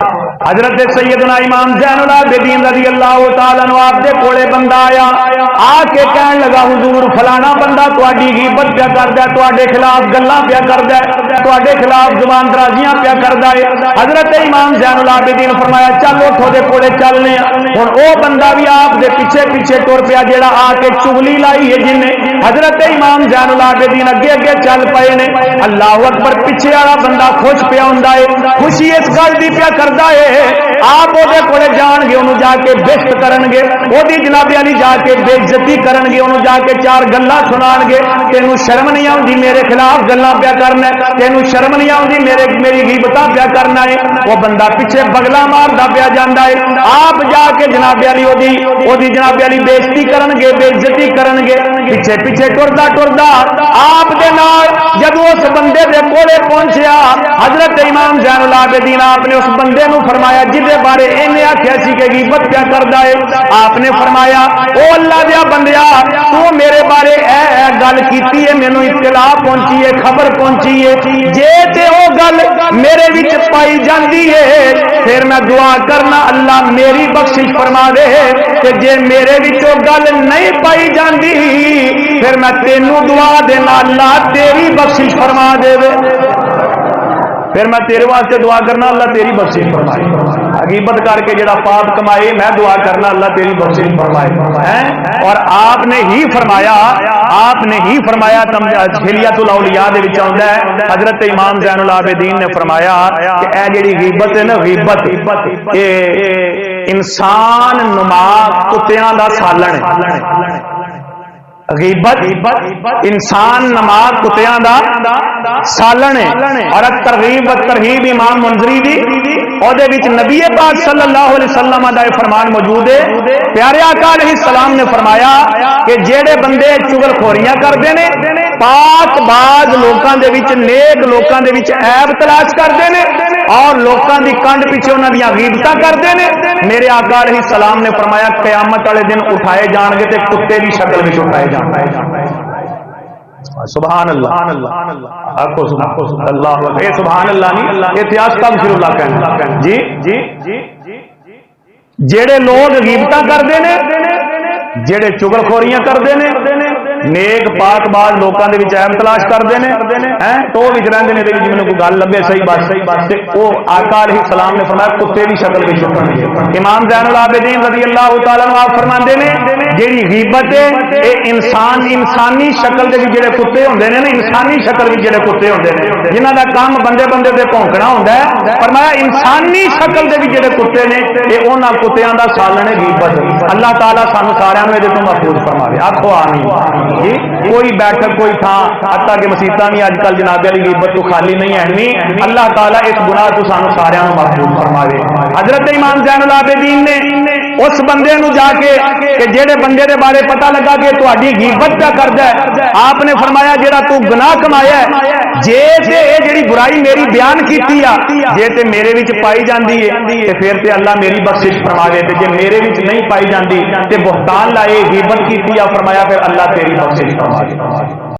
حضرت سیدنا امام زین العابدین رضی اللہ تعالی عنہ آپ دے کولے بندہ آیا آ کے کہن لگا حضور فلانا بندہ تواڈی غیبت پیا کردا ہے، تواڈے خلاف گلاں پیا کردا ہے، تواڈے خلاف زبان درازیاں پیا کردا ہے۔ حضرت امام زین العابدین فرمایا چل اٹھ او دے کولے چلنے ہن او بندہ بھی آپ دے پیچھے پیچھے ٹر پیا جیڑا آ کے چغلی لائی ہے جن نے۔ حضرت امام زین العابدین اگے اگے چل پئے نے، اللہ اکبر، پیچھے والا بندہ خوش پیا ہوندا ہے، خوشی اس گل دی پیا کردا ہے آپ وہ کولے جان گے، انہوں جا کے بست کرن گے، وہ جناب علی جا کے بے عزتی کرن گے، انہوں جا کے چار گلاں سنان گے، تینوں شرم نہیں آؤندی میرے خلاف گلاں پیا کرنا ہے، تینوں شرم نہیں آؤندی میری غیبتاں پیا کرنا ہے۔ وہ بندہ پیچھے بغلا ماردا پیا جاندا ہے، آپ جا کے جناب علی اودی جناب علی بے عزتی کرن گے، بے عزتی کرن گے، پیچھے پیچھے ٹردا ٹردا آپ دے نال جب اس بندے دے کولے پہنچیا، حضرت امام زین العابدین آپ نے اس بندے نو فرمایا جدے بارے انہیں آخیا سی کہ غیبت کیا کردا ہے، آپ نے فرمایا او اللہ دیا بندیا تو میرے بارے اے گل کیتی ہے، مینوں اطلاع پہنچی ہے، خبر پہنچی ہے، جے تے او گل میرے وچ پائی جاندی ہے پھر میں دعا کرنا اللہ میری بخشش فرما دے، تے جے میرے وچ او گل نہیں پائی جاندی پھر میں تینوں دعا دینا اللہ تیری بخشش فرما دے، پھر میں تیرے واسطے دعا کرنا اللہ تیری بخشش فرمائے۔ غیبت کر کے جڑا پاپ کمائے میں دعا کرنا اللہ تیری بخشش فرمائے۔ اور آپ نے ہی فرمایا حلیۃ الاولیاء دے وچ آندا ہے، حضرت امام زین العابدین نے فرمایا کہ اے جڑی غیبت ہے نا، غیبت اے انسان نما کتیاں دا سالن ہے۔ غیبت انسان نما کتیاں دا سالن ہے۔ اور ترغیب و ترہیب امام منذری دی اور دے وچ نبی پاک صلی اللہ علیہ وسلم دا فرمان موجود ہے، پیارے آقا علیہ السلام نے فرمایا کہ جیڑے بندے چغل خوریاں کردے نے، پاک باز لوکاں دے وچ، نیک لوکاں دے وچ عیب تلاش کردے نے اور لوکاں دی کنڈ پیچھے انہاں دیاں غیبتاں کردے نے، میرے آقا علیہ السلام نے فرمایا قیامت والے دن اٹھائے جان گے تے کتے دی شکل وچ اٹھائے جان گے۔ سبحان اللہ، اللہ اے سبحان اللہ نہیں، اتہاس تغفر اللہ کہنا جی جیڑے لوگ غیبتاں کردے نے، جیڑے چغل خوریاں کردے نے، نیک پاک باز لوکاں دے وچ عیب تلاش کردے نے تو وچ رہندے نے، تے جی مینوں کوئی گل لگے صحیح بات تے او آقا علیہ السلام نے فرمایا کتے دی شکل وچ اٹھن گے۔ امام زین العابدین رضی اللہ تعالی عنہ آپ فرماندے نے جیڑی غیبت ہے اے انسانی شکل دے وچ جڑے کتے ہوندے نے نا، انسانی شکل وچ جڑے کتے ہوندے نے جنہاں دا کام بندے تے بھونکنا ہوندا ہے، فرمایا انسانی شکل دے وچ جڑے کتے نے اے انہاں کتیاں دا سالن ہے غیبت۔ اللہ تعالی سانو سارے نوں ادھر تو محفوظ فرماوے، آکھو آمین جی۔ کوئی بیٹھک کوئی تھا حتیٰ کہ مسیطاں بھی اج کل جناب علی غیبت تو خالی نہیں ہے، اللہ تعالیٰ اس گناہ تو سانو سارے نوں محفوظ فرماوے۔ حضرت امام زین العابدین نے اس بندے نو جا کے کہ جیڑے بندے دے بارے پتہ لگا کہ تہاڈی غیبت کیا کردا ہے، آپ نے فرمایا جیڑا تو گناہ کمایا ہے، جے تے اے جڑی برائی میری بیان کیتی آ جے تے میرے وچ پائی جاندی ہے تے پھر تے اللہ میری بخشش فرماوے، تے جے میرے وچ نہیں پائی جاندی تے بہتان لائے غیبت کیتی آ، فرمایا پھر اللہ تیری بخشش فرماوے۔